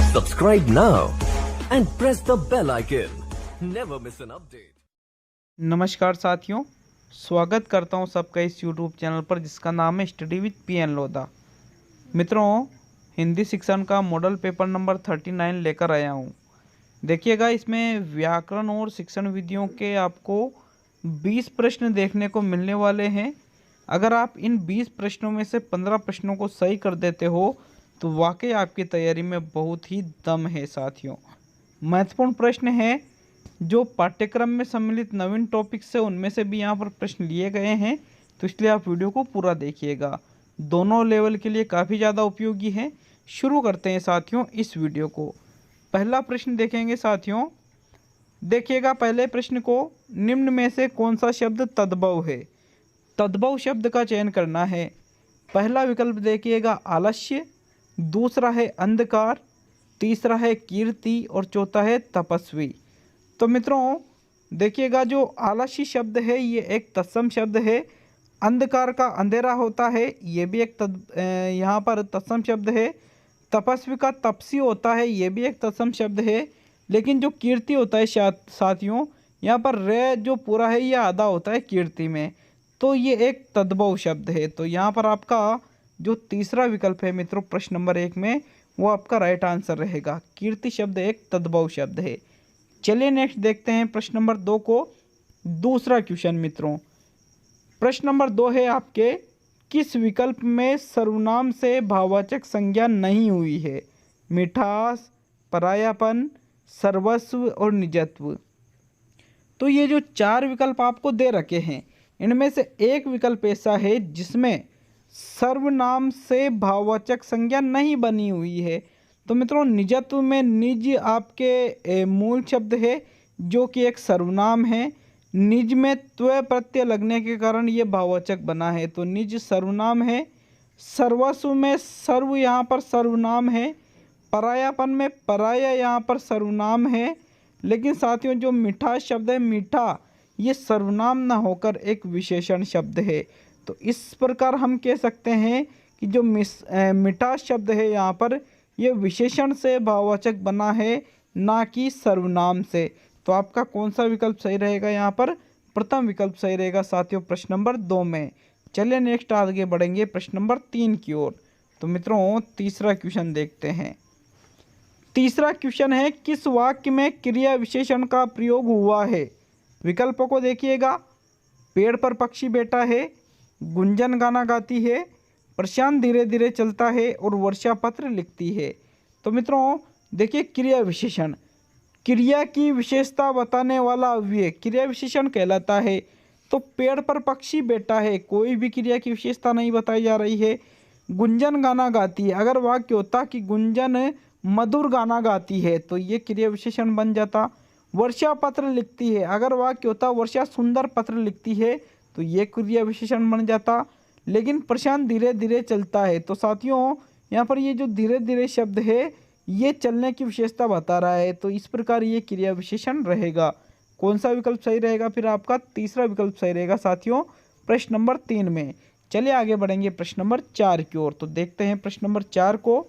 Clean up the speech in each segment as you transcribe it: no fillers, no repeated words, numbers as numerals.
Subscribe now and press the bell icon. Never miss an update. नमस्कार साथियों, स्वागत करता हूं सबका इस YouTube चैनल पर जिसका नाम है स्टडी विद PN लोधा। मित्रों, हिंदी शिक्षण का मॉडल पेपर नंबर 39 लेकर आया हूं। देखिएगा, इसमें व्याकरण और शिक्षण विधियों के आपको 20 प्रश्न देखने को मिलने वाले हैं। अगर आप इन 20 प्रश्नों में से 15 प्रश्नों को सही कर देते हो तो वाकई आपकी तैयारी में बहुत ही दम है साथियों। महत्वपूर्ण प्रश्न है जो पाठ्यक्रम में सम्मिलित नवीन टॉपिक्स से उनमें से भी यहाँ पर प्रश्न लिए गए हैं, तो इसलिए आप वीडियो को पूरा देखिएगा। दोनों लेवल के लिए काफ़ी ज़्यादा उपयोगी है। शुरू करते हैं साथियों इस वीडियो को। पहला प्रश्न देखेंगे साथियों। देखिएगा पहले प्रश्न को, निम्न में से कौन सा शब्द तद्भव है? तद्भव शब्द का चयन करना है। पहला विकल्प देखिएगा आलस्य, दूसरा है अंधकार, तीसरा है कीर्ति और चौथा है तपस्वी। तो मित्रों देखिएगा, जो आलस्य शब्द है ये एक तत्सम शब्द है। अंधकार का अंधेरा होता है, ये भी एक यहाँ पर तत्सम शब्द है। तपस्वी का तपसी होता है, ये भी एक तत्सम शब्द है। लेकिन जो कीर्ति होता है साथियों, यहाँ पर रे जो पूरा है ये आधा होता है कीर्ति में, तो ये एक तद्भव शब्द है। तो यहाँ पर आपका जो तीसरा विकल्प है मित्रों प्रश्न नंबर 1 में, वो आपका राइट आंसर रहेगा। कीर्ति शब्द एक तद्भव शब्द है। चलिए नेक्स्ट देखते हैं प्रश्न नंबर 2 को। दूसरा क्वेश्चन मित्रों, प्रश्न नंबर 2 है आपके, किस विकल्प में सर्वनाम से भाववाचक संज्ञा नहीं हुई है? मिठास, परायापन, सर्वस्व और निजत्व। तो ये जो 4 विकल्प आपको दे रखे हैं, इनमें से एक विकल्प ऐसा है जिसमें सर्वनाम से भाववाचक संज्ञा नहीं बनी हुई है। तो मित्रों निजत्व में निज आपके मूल शब्द है जो कि एक सर्वनाम है। निज में त्व प्रत्यय लगने के कारण ये भाववाचक बना है, तो निज सर्वनाम है। सर्वस्व में सर्व यहाँ पर सर्वनाम है। परायापन में पराया यहाँ पर सर्वनाम है। लेकिन साथियों जो मीठा शब्द है, मीठा ये सर्वनाम ना होकर एक विशेषण शब्द है। तो इस प्रकार हम कह सकते हैं कि जो मिठास शब्द है यहाँ पर ये विशेषण से भाववाचक बना है, ना कि सर्वनाम से। तो आपका कौन सा विकल्प सही रहेगा? यहाँ पर प्रथम विकल्प सही रहेगा साथियों प्रश्न नंबर 2 में। चलिए नेक्स्ट आगे बढ़ेंगे प्रश्न नंबर 3 की ओर। तो मित्रों तीसरा क्वेश्चन देखते हैं। तीसरा क्वेश्चन है, किस वाक्य में क्रिया विशेषण का प्रयोग हुआ है? विकल्पों को देखिएगा। पेड़ पर पक्षी बैठा है, गुंजन गाना गाती है, प्रशांत धीरे धीरे चलता है और वर्षा पत्र लिखती है। तो मित्रों देखिए, क्रिया विशेषण क्रिया की विशेषता बताने वाला अव्यय क्रिया विशेषण कहलाता है। तो पेड़ पर पक्षी बैठा है, कोई भी क्रिया की विशेषता नहीं बताई जा रही है। गुंजन गाना गाती है, अगर वाक्य होता कि गुंजन मधुर गाना गाती है तो ये क्रिया विशेषण बन जाता। वर्षा पत्र लिखती है, अगर वाक्य होता वर्षा सुंदर पत्र लिखती है तो ये क्रिया विशेषण बन जाता। लेकिन प्रशांत धीरे धीरे चलता है, तो साथियों यहाँ पर ये जो धीरे धीरे शब्द है ये चलने की विशेषता बता रहा है, तो इस प्रकार ये क्रिया विशेषण रहेगा। कौन सा विकल्प सही रहेगा? फिर आपका तीसरा विकल्प सही रहेगा साथियों प्रश्न नंबर 3 में। चलिए आगे बढ़ेंगे प्रश्न नंबर 4 की ओर। तो देखते हैं प्रश्न नंबर 4 को।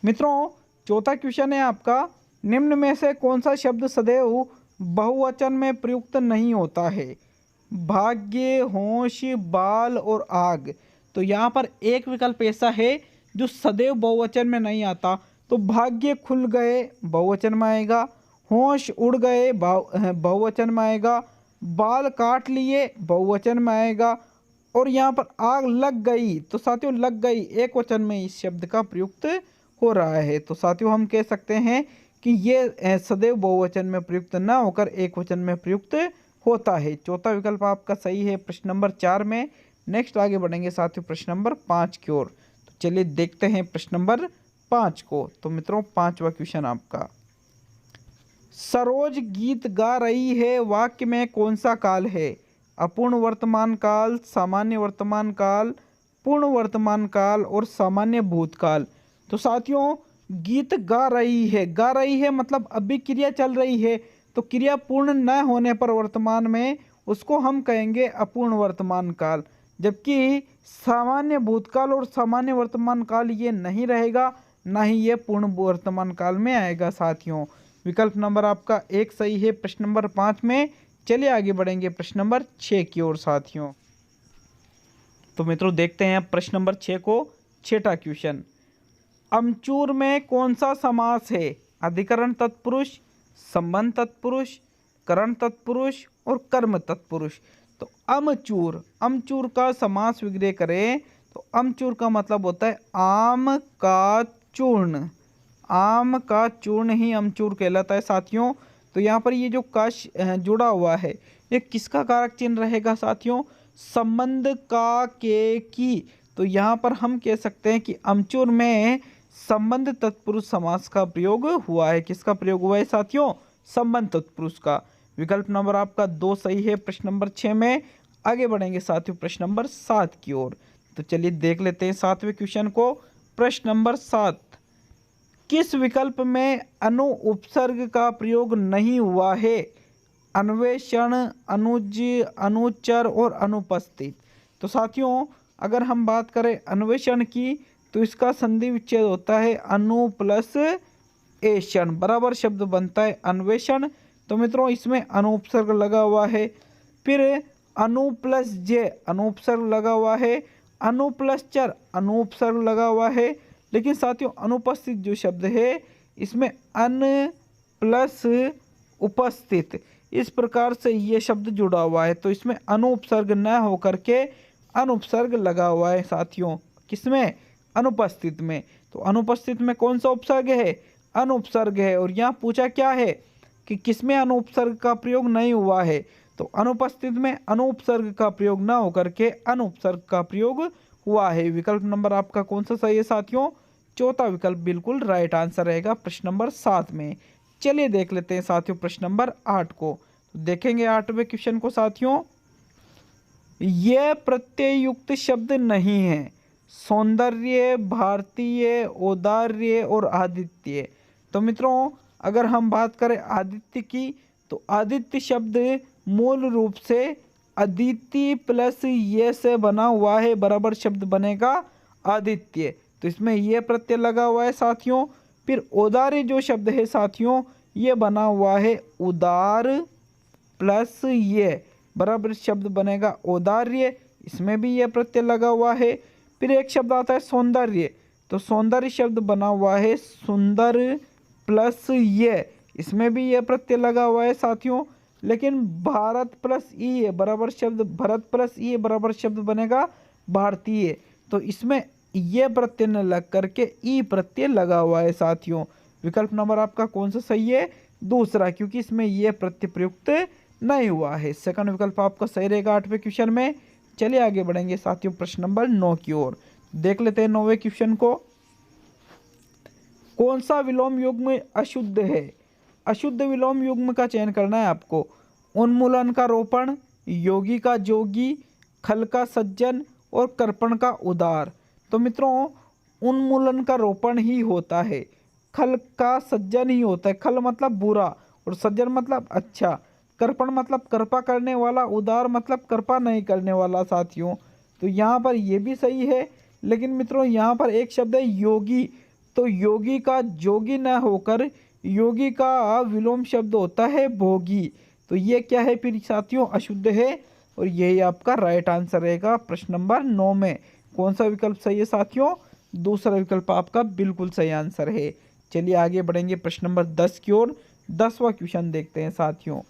मित्रों चौथा क्वेश्चन है आपका, निम्न में से कौन सा शब्द सदैव बहुवचन में प्रयुक्त नहीं होता है? भाग्य, होश, बाल और आग। तो यहाँ पर एक विकल्प ऐसा है जो सदैव बहुवचन में नहीं आता। तो भाग्य खुल गए बहुवचन में आएगा, होश उड़ गए बहुवचन में आएगा, बाल काट लिए बहुवचन में आएगा, और यहाँ पर आग लग गई। तो साथियों लग गई एक वचन में इस शब्द का प्रयुक्त हो रहा है। तो साथियों हम कह सकते हैं कि ये सदैव बहुवचन में प्रयुक्त न होकर एक वचन में प्रयुक्त होता है। चौथा विकल्प आपका सही है प्रश्न नंबर 4 में। नेक्स्ट आगे बढ़ेंगे साथियों प्रश्न नंबर 5 की ओर। तो चलिए देखते हैं प्रश्न नंबर 5 को। तो मित्रों पांचवा क्वेश्चन आपका, सरोज गीत गा रही है वाक्य में कौन सा काल है? अपूर्ण वर्तमान काल, सामान्य वर्तमान काल, पूर्ण वर्तमान काल और सामान्य भूतकाल। तो साथियों गीत गा रही है मतलब अभी क्रिया चल रही है, तो क्रिया पूर्ण न होने पर वर्तमान में उसको हम कहेंगे अपूर्ण वर्तमान काल। जबकि सामान्य भूतकाल और सामान्य वर्तमान काल ये नहीं रहेगा, ना ही ये पूर्ण वर्तमान काल में आएगा साथियों। विकल्प नंबर आपका 1 सही है प्रश्न नंबर 5 में। चलिए आगे बढ़ेंगे प्रश्न नंबर 6 की ओर साथियों। तो मित्रों देखते हैं प्रश्न नंबर 6 को। 6वां क्वेश्चन, अमचूर में कौन सा समास है? अधिकरण तत्पुरुष, संबंध तत्पुरुष, करण तत्पुरुष और कर्म तत्पुरुष। तो अमचूर का समास विग्रह करें तो अमचूर का मतलब होता है आम का चूर्ण। आम का चूर्ण ही अमचूर कहलाता है साथियों। तो यहाँ पर ये जो कश जुड़ा हुआ है ये किसका कारक चिन्ह रहेगा साथियों? संबंध का के की। तो यहाँ पर हम कह सकते हैं कि अमचूर में संबंध तत्पुरुष समास का प्रयोग हुआ है। किसका प्रयोग हुआ है साथियों? संबंध तत्पुरुष का। विकल्प नंबर आपका 2 सही है प्रश्न नंबर 6 में। आगे बढ़ेंगे साथियों प्रश्न नंबर 7 की ओर। तो चलिए देख लेते हैं 7वें क्वेश्चन को। प्रश्न नंबर 7, किस विकल्प में अनु उपसर्ग का प्रयोग नहीं हुआ है? अन्वेषण, अनुज, अनुचर और अनुपस्थित। तो साथियों अगर हम बात करें अन्वेषण की तो इसका संधि विच्छेद होता है अनु प्लस एषण, बराबर शब्द बनता है अन्वेषण। तो मित्रों इसमें अनुपसर्ग लगा हुआ है। फिर अनु प्लस जे अनुपसर्ग लगा हुआ है। अनु प्लस चर अनुपसर्ग लगा हुआ है। लेकिन साथियों अनुपस्थित जो शब्द है इसमें अन प्लस उपस्थित इस प्रकार से ये शब्द जुड़ा हुआ है। तो इसमें अनुपसर्ग न होकर के अनुपसर्ग लगा हुआ है साथियों। किसमें? अनुपस्थित में। तो अनुपस्थित में कौन सा उपसर्ग है? अनुपसर्ग है। और यहाँ पूछा क्या है कि किसमें अनुपसर्ग का प्रयोग नहीं हुआ है? तो अनुपस्थित में अनुपसर्ग का प्रयोग न होकर के अनुपसर्ग का प्रयोग हुआ है। विकल्प नंबर आपका कौन सा सही है साथियों? 4वां विकल्प बिल्कुल राइट आंसर रहेगा प्रश्न नंबर 7 में। चलिए देख लेते हैं साथियों प्रश्न नंबर 8 को। तो देखेंगे 8वें क्वेश्चन को साथियों। यह प्रत्यय युक्त शब्द नहीं है। सौंदर्य, भारतीय, औदार्य और आदित्य। तो मित्रों अगर हम बात करें आदित्य की तो आदित्य शब्द मूल रूप से अदिति प्लस ये से बना हुआ है, बराबर शब्द बनेगा आदित्य। तो इसमें ये प्रत्यय लगा हुआ है साथियों। फिर औदार्य जो शब्द है साथियों ये बना हुआ है उदार प्लस ये, बराबर शब्द बनेगा औदार्य। इसमें भी ये प्रत्यय लगा हुआ है। फिर एक शब्द आता है सौंदर्य। तो सौंदर्य शब्द बना हुआ है सुंदर प्लस ये, इसमें भी ये प्रत्यय लगा हुआ है साथियों। लेकिन भारत प्लस ई है, बराबर शब्द भरत प्लस ई है, बराबर शब्द बनेगा भारतीय। तो इसमें ये प्रत्यय न लग करके ई प्रत्यय लगा हुआ है साथियों। विकल्प नंबर आपका कौन सा सही है? दूसरा, क्योंकि इसमें ये प्रत्यय प्रयुक्त नहीं हुआ है। सेकंड विकल्प आपका सही रहेगा 8वें क्वेश्चन में। चलिए आगे बढ़ेंगे साथियों प्रश्न नंबर 9 की ओर। देख लेते हैं 9वें क्वेश्चन को। कौन सा विलोम युग्म अशुद्ध है? अशुद्ध विलोम युग्म का चयन करना है आपको। उन्मूलन का रोपण, योगी का जोगी, खल का सज्जन और कर्पण का उदार। तो मित्रों उन्मूलन का रोपण ही होता है, खल का सज्जन ही होता है। खल मतलब बुरा और सज्जन मतलब अच्छा। कर्पण मतलब कृपा करने वाला, उदार मतलब कृपा नहीं करने वाला साथियों। तो यहाँ पर ये भी सही है। लेकिन मित्रों यहाँ पर एक शब्द है योगी। तो योगी का जोगी न होकर योगी का विलोम शब्द होता है भोगी। तो ये क्या है फिर साथियों? अशुद्ध है। और यही आपका राइट आंसर रहेगा प्रश्न नंबर 9 में। कौन सा विकल्प सही है साथियों? दूसरा विकल्प आपका बिल्कुल सही आंसर है। चलिए आगे बढ़ेंगे प्रश्न नंबर 10 की ओर। 10वां क्वेश्चन देखते हैं साथियों।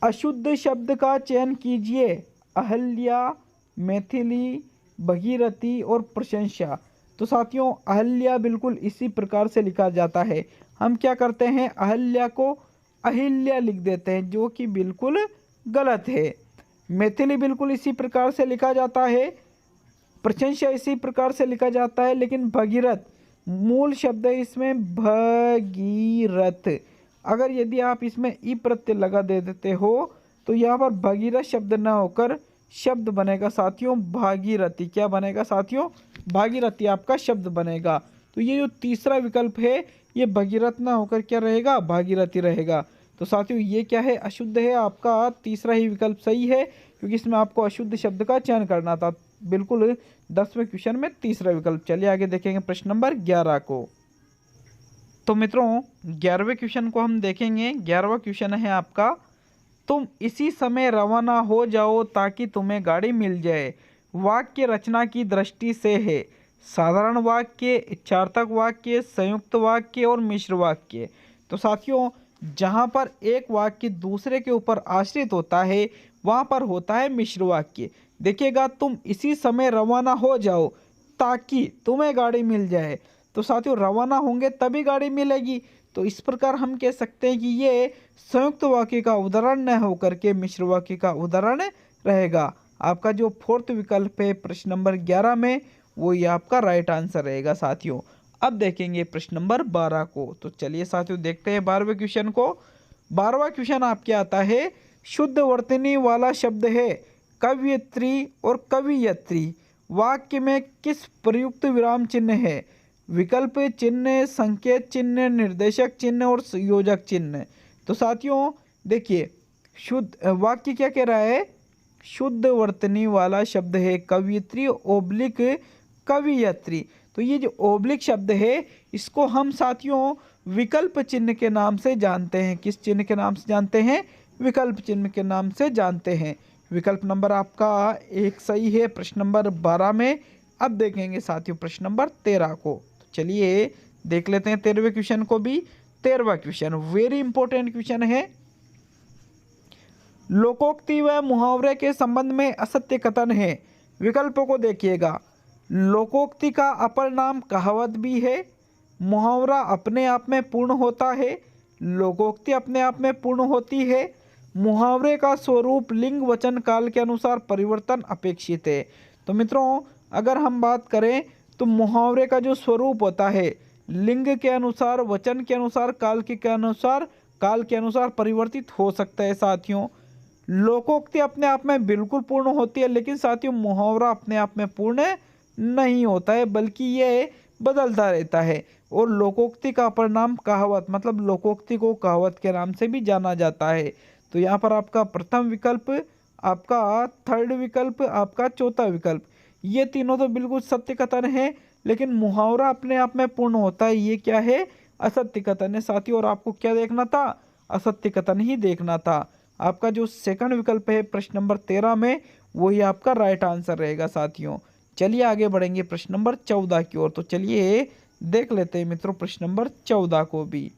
अशुद्ध शब्द का चयन कीजिए। अहल्या, मैथिली, भगीरथी और प्रशंसा। तो साथियों अहल्या बिल्कुल इसी प्रकार से लिखा जाता है। हम क्या करते हैं अहल्या को अहिल्या लिख देते हैं, जो कि बिल्कुल गलत है। मैथिली बिल्कुल इसी प्रकार से लिखा जाता है, प्रशंसा इसी प्रकार से लिखा जाता है। लेकिन भगीरथ मूल शब्द है इसमें भगीरथ। अगर यदि आप इसमें ई प्रत्यय लगा दे देते हो तो यहाँ पर भगीरथ शब्द न होकर शब्द बनेगा साथियों भागीरथी। क्या बनेगा साथियों? भागीरथी आपका शब्द बनेगा। तो ये जो तीसरा विकल्प है ये भगीरथ ना होकर क्या रहेगा? भागीरथी रहेगा। तो साथियों ये क्या है? अशुद्ध है। आपका तीसरा ही विकल्प सही है, क्योंकि इसमें आपको अशुद्ध शब्द का चयन करना था। बिल्कुल 10वें क्वेश्चन में तीसरा विकल्प। चलिए आगे देखेंगे प्रश्न नंबर 11 को। तो मित्रों 11वें क्वेश्चन को हम देखेंगे। 11वां क्वेश्चन है आपका, तुम इसी समय रवाना हो जाओ ताकि तुम्हें गाड़ी मिल जाए। वाक्य रचना की दृष्टि से है साधारण वाक्य, इच्छार्थक वाक्य, संयुक्त वाक्य और मिश्र वाक्य। तो साथियों जहाँ पर एक वाक्य दूसरे के ऊपर आश्रित होता है वहाँ पर होता है मिश्र वाक्य। देखिएगा, तुम इसी समय रवाना हो जाओ ताकि तुम्हें गाड़ी मिल जाए। तो साथियों रवाना होंगे तभी गाड़ी मिलेगी। तो इस प्रकार हम कह सकते हैं कि ये संयुक्त वाक्य का उदाहरण न होकर के मिश्र वाक्य का उदाहरण रहेगा। आपका जो फोर्थ विकल्प है प्रश्न नंबर 11 में, वो ये आपका राइट आंसर रहेगा साथियों। अब देखेंगे प्रश्न नंबर 12 को। तो चलिए साथियों देखते हैं 12वें क्वेश्चन को। 12वां क्वेश्चन आपके आता है, शुद्ध वर्तनी वाला शब्द है कवयित्री और कवियत्री। वाक्य में किस प्रयुक्त विराम चिन्ह है? विकल्प चिन्ह, संकेत चिन्ह, निर्देशक चिन्ह और योजक चिन्ह। तो साथियों देखिए, शुद्ध वाक्य क्या कह रहा है? शुद्ध वर्तनी वाला शब्द है कवयित्री ओब्लिक कवियत्री। तो ये जो ओब्लिक शब्द है इसको हम साथियों विकल्प चिन्ह के नाम से जानते हैं। किस चिन्ह के नाम से जानते हैं? विकल्प चिन्ह के नाम से जानते हैं। विकल्प नंबर आपका 1 सही है प्रश्न नंबर 12 में। अब देखेंगे साथियों प्रश्न नंबर 13 को। तो चलिए देख लेते हैं 13वें क्वेश्चन को भी। 13वां क्वेश्चन वेरी इंपॉर्टेंट क्वेश्चन है। लोकोक्ति व मुहावरे के संबंध में असत्य कथन है। विकल्पों को देखिएगा, लोकोक्ति का अपर नाम कहावत भी है, मुहावरा अपने आप में पूर्ण होता है, लोकोक्ति अपने आप में पूर्ण होती है, मुहावरे का स्वरूप लिंग वचन काल के अनुसार परिवर्तन अपेक्षित है। तो मित्रों अगर हम बात करें तो मुहावरे का जो स्वरूप होता है लिंग के अनुसार, वचन के अनुसार, काल के अनुसार परिवर्तित हो सकता है साथियों। लोकोक्ति अपने आप में बिल्कुल पूर्ण होती है, लेकिन साथियों मुहावरा अपने आप में पूर्ण नहीं होता है, बल्कि ये बदलता रहता है। और लोकोक्ति का अपर नाम कहावत, मतलब लोकोक्ति को कहावत के नाम से भी जाना जाता है। तो यहाँ पर आपका प्रथम विकल्प, आपका थर्ड विकल्प, आपका चौथा विकल्प, ये तीनों तो बिल्कुल सत्य कथन है, लेकिन मुहावरा अपने आप में पूर्ण होता है, ये क्या है? असत्य कथन है साथियों। और आपको क्या देखना था? असत्य कथन ही देखना था। आपका जो सेकंड विकल्प है प्रश्न नंबर 13 में, वही आपका राइट आंसर रहेगा साथियों। चलिए आगे बढ़ेंगे प्रश्न नंबर 14 की ओर। तो चलिए देख लेते हैं मित्रों प्रश्न नंबर 14 को भी।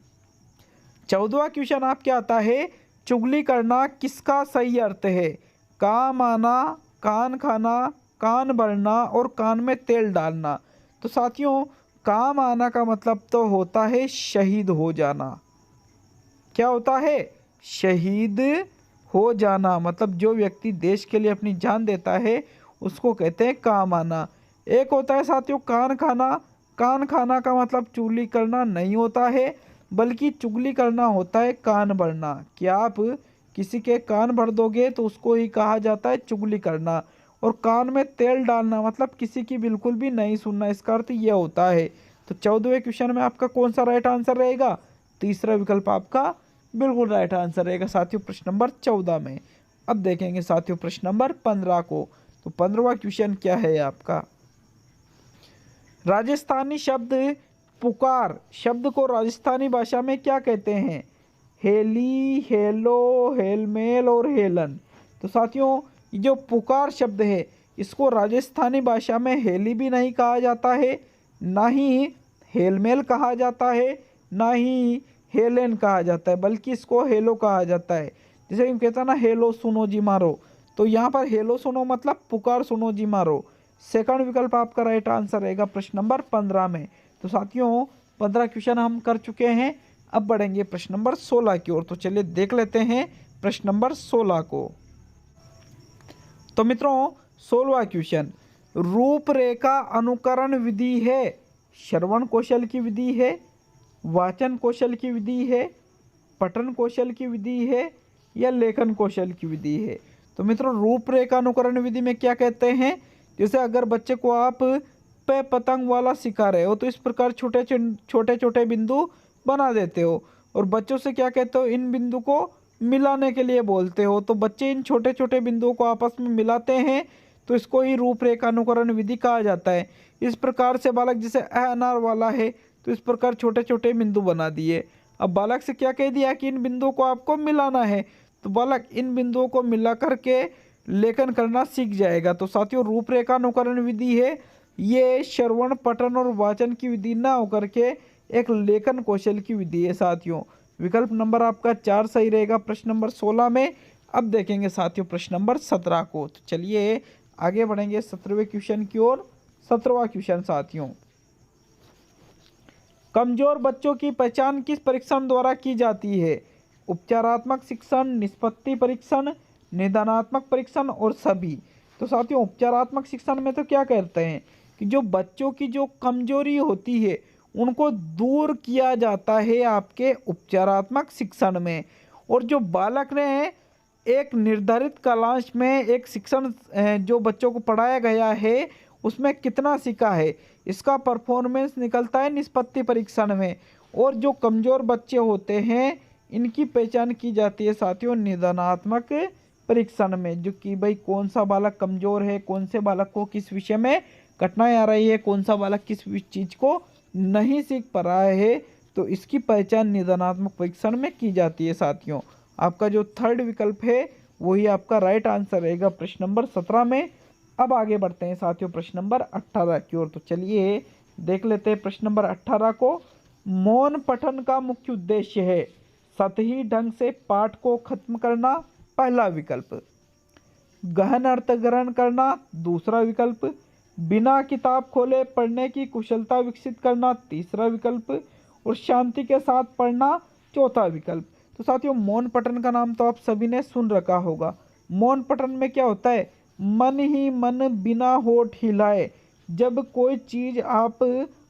14वां क्वेश्चन आप क्या आता है, चुगली करना किसका सही अर्थ है? काम आना, कान खाना, कान भरना और कान में तेल डालना। तो साथियों काम आना का मतलब तो होता है शहीद हो जाना। क्या होता है? शहीद हो जाना, मतलब जो व्यक्ति देश के लिए अपनी जान देता है उसको कहते हैं काम आना। एक होता है साथियों कान खाना। कान खाना का मतलब चुगली करना नहीं होता है, बल्कि चुगली करना होता है कान भरना। कि आप किसी के कान भर दोगे तो उसको ही कहा जाता है चुगली करना। और कान में तेल डालना मतलब किसी की बिल्कुल भी नहीं सुनना, इसका अर्थ यह होता है। तो 14वें क्वेश्चन में आपका कौन सा राइट आंसर रहेगा? तीसरा विकल्प आपका बिल्कुल राइट आंसर रहेगा साथियों प्रश्न नंबर 14 में। अब देखेंगे साथियों प्रश्न नंबर 15 को। तो 15वां क्वेश्चन क्या है आपका, राजस्थानी शब्द पुकार शब्द को राजस्थानी भाषा में क्या कहते हैं? हेली, हेलो, हेलमेल और हेलन। तो साथियों ये जो पुकार शब्द है इसको राजस्थानी भाषा में हेली भी नहीं कहा जाता है, ना ही हेलमेल कहा जाता है, ना ही हेलेन कहा जाता है, बल्कि इसको हेलो कहा जाता है। जैसे हम कहते हैं ना हेलो सुनो जी मारो, तो यहाँ पर हेलो सुनो मतलब पुकार सुनो जी मारो। सेकंड विकल्प आपका राइट आंसर रहेगा प्रश्न नंबर 15 में। तो साथियों 15 क्वेश्चन हम कर चुके हैं। अब बढ़ेंगे प्रश्न नंबर 16 की ओर। तो चलिए देख लेते हैं प्रश्न नंबर 16 को। तो मित्रों 16वां क्वेश्चन, रूपरेखा अनुकरण विधि है श्रवण कौशल की विधि है, वाचन कौशल की विधि है, पठन कौशल की विधि है या लेखन कौशल की विधि है? तो मित्रों रूपरेखा अनुकरण विधि में क्या कहते हैं, जैसे अगर बच्चे को आप पे पतंग वाला सिखा रहे हो तो इस प्रकार छोटे छोटे बिंदु बना देते हो, और बच्चों से क्या कहते हो, इन बिंदु को मिलाने के लिए बोलते हो। तो बच्चे इन छोटे छोटे बिंदुओं को आपस में मिलाते हैं तो इसको ही रूपरेखानुकरण विधि कहा जाता है। इस प्रकार से बालक जैसे अनार वाला है तो इस प्रकार छोटे छोटे बिंदु बना दिए। अब बालक से क्या कह दिया कि इन बिंदुओं को आपको मिलाना है, तो बालक इन बिंदुओं को मिला करके लेखन करना सीख जाएगा। तो साथियों रूपरेखानुकरण विधि है ये श्रवण पठन और वाचन की विधि ना होकर के एक लेखन कौशल की विधि है साथियों। विकल्प नंबर आपका 4 सही रहेगा प्रश्न नंबर 16 में। अब देखेंगे साथियों प्रश्न नंबर 17 को। तो चलिए आगे बढ़ेंगे 17वें क्वेश्चन की ओर। 17वां क्वेश्चन साथियों, कमजोर बच्चों की पहचान किस परीक्षण द्वारा की जाती है? उपचारात्मक शिक्षण, निष्पत्ति परीक्षण, निदानात्मक परीक्षण और सभी। तो साथियों उपचारात्मक शिक्षण में तो क्या कहते हैं कि जो बच्चों की जो कमजोरी होती है उनको दूर किया जाता है आपके उपचारात्मक शिक्षण में। और जो बालक ने एक निर्धारित कालांश में एक शिक्षण जो बच्चों को पढ़ाया गया है उसमें कितना सीखा है, इसका परफॉर्मेंस निकलता है निष्पत्ति परीक्षण में। और जो कमज़ोर बच्चे होते हैं इनकी पहचान की जाती है साथियों निदानात्मक परीक्षण में, जो कि भाई कौन सा बालक कमज़ोर है, कौन से बालक को किस विषय में कठिनाई आ रही है, कौन सा बालक किस चीज़ को नहीं सीख पा रहा है, तो इसकी पहचान निदानात्मक परीक्षण में की जाती है साथियों। आपका जो थर्ड विकल्प है वही आपका राइट आंसर रहेगा प्रश्न नंबर 17 में। अब आगे बढ़ते हैं साथियों प्रश्न नंबर 18 की ओर। तो चलिए देख लेते हैं प्रश्न नंबर 18 को। मौन पठन का मुख्य उद्देश्य है सतही ढंग से पाठ को खत्म करना, पहला विकल्प। गहन अर्थ ग्रहण करना, दूसरा विकल्प। बिना किताब खोले पढ़ने की कुशलता विकसित करना, तीसरा विकल्प। और शांति के साथ पढ़ना, चौथा विकल्प। तो साथियों मौन पठन का नाम तो आप सभी ने सुन रखा होगा। मौन पठन में क्या होता है, मन ही मन बिना होठ हिलाए जब कोई चीज़ आप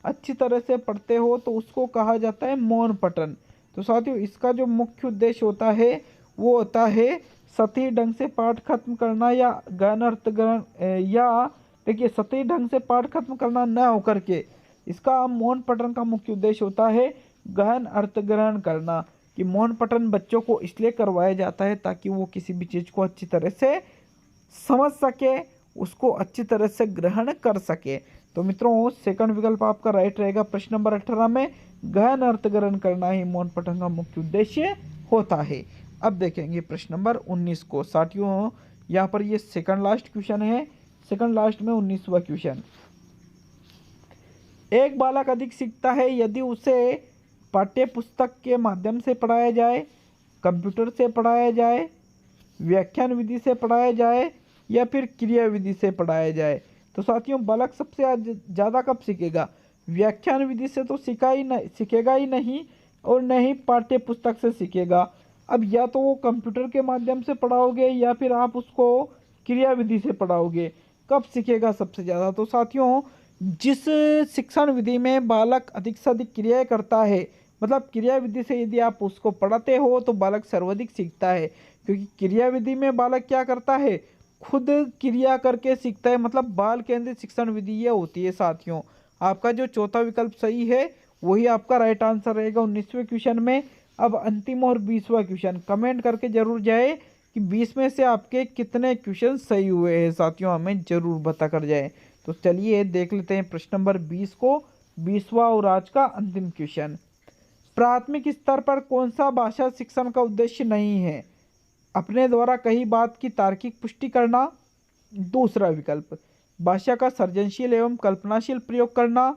अच्छी तरह से पढ़ते हो तो उसको कहा जाता है मौन पठन। तो साथियों इसका जो मुख्य उद्देश्य होता है वो होता है सतही ढंग से पाठ खत्म करना या गहन अर्थ ग्रहण, या देखिए सतही ढंग से पाठ खत्म करना न होकर के इसका मौन पठन का मुख्य उद्देश्य होता है गहन अर्थ ग्रहण करना। कि मौन पठन बच्चों को इसलिए करवाया जाता है ताकि वो किसी भी चीज़ को अच्छी तरह से समझ सके, उसको अच्छी तरह से ग्रहण कर सके। तो मित्रों सेकंड विकल्प आपका राइट रहेगा प्रश्न नंबर 18 में। गहन अर्थ ग्रहण करना ही मौन पठन का मुख्य उद्देश्य होता है। अब देखेंगे प्रश्न नंबर 19 को। साथियों यहाँ पर ये सेकंड लास्ट क्वेश्चन है, सेकंड लास्ट में 19वां क्वेश्चन। एक बालक अधिक सीखता है यदि उसे पाठ्य पुस्तक के माध्यम से पढ़ाया जाए, कंप्यूटर से पढ़ाया जाए, व्याख्यान विधि से पढ़ाया जाए या फिर क्रिया विधि से पढ़ाया जाए। तो साथियों बालक सबसे ज़्यादा कब सीखेगा? व्याख्यान विधि से तो सीखेगा ही नहीं और न ही पाठ्य पुस्तक से सीखेगा। अब या तो वो कंप्यूटर के माध्यम से पढ़ाओगे या फिर आप उसको क्रिया विधि से पढ़ाओगे, कब सीखेगा सबसे ज़्यादा? तो साथियों जिस शिक्षण विधि में बालक अधिक से अधिक क्रियाएँ करता है, मतलब क्रिया विधि से यदि आप उसको पढ़ाते हो तो बालक सर्वाधिक सीखता है। क्योंकि क्रिया विधि में बालक क्या करता है, खुद क्रिया करके सीखता है, मतलब बाल केंद्रित शिक्षण विधि ये होती है साथियों। आपका जो चौथा विकल्प सही है वही आपका राइट आंसर रहेगा 19वें क्वेश्चन में। अब अंतिम और 20वां क्वेश्चन कमेंट करके जरूर जाए कि 20 में से आपके कितने क्वेश्चन सही हुए हैं साथियों, हमें जरूर बता कर जाए। तो चलिए देख लेते हैं प्रश्न नंबर 20 को, 20वां और आज का अंतिम क्वेश्चन। प्राथमिक स्तर पर कौन सा भाषा शिक्षण का उद्देश्य नहीं है? अपने द्वारा कही बात की तार्किक पुष्टि करना, दूसरा विकल्प। भाषा का सृजनशील एवं कल्पनाशील प्रयोग करना,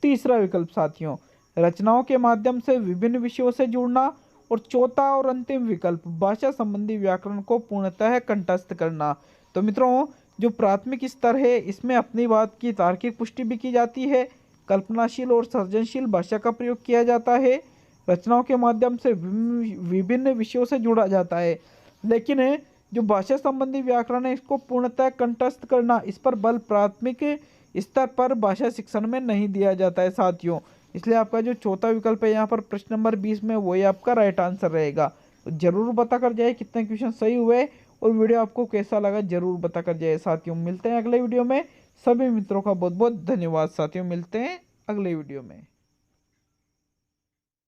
तीसरा विकल्प साथियों। रचनाओं के माध्यम से विभिन्न विषयों से जुड़ना और चौथा और अंतिम विकल्प भाषा संबंधी व्याकरण को पूर्णतः कंठस्थ करना। तो मित्रों जो प्राथमिक स्तर है इसमें अपनी बात की तार्किक पुष्टि भी की जाती है, कल्पनाशील और सृजनशील भाषा का प्रयोग किया जाता है, रचनाओं के माध्यम से विभिन्न विषयों से जुड़ा जाता है। लेकिन जो भाषा संबंधी व्याकरण है इसको पूर्णतः कंठस्थ करना, इस पर बल प्राथमिक स्तर पर भाषा शिक्षण में नहीं दिया जाता है साथियों। इसलिए आपका जो चौथा विकल्प है यहाँ पर प्रश्न नंबर 20 में वही आपका राइट आंसर रहेगा। तो जरूर बता कर जाए कितने क्वेश्चन सही हुए और वीडियो आपको कैसा लगा जरूर बता कर जाए साथियों। मिलते हैं अगले वीडियो में, सभी मित्रों का बहुत बहुत धन्यवाद साथियों, मिलते हैं अगले वीडियो में।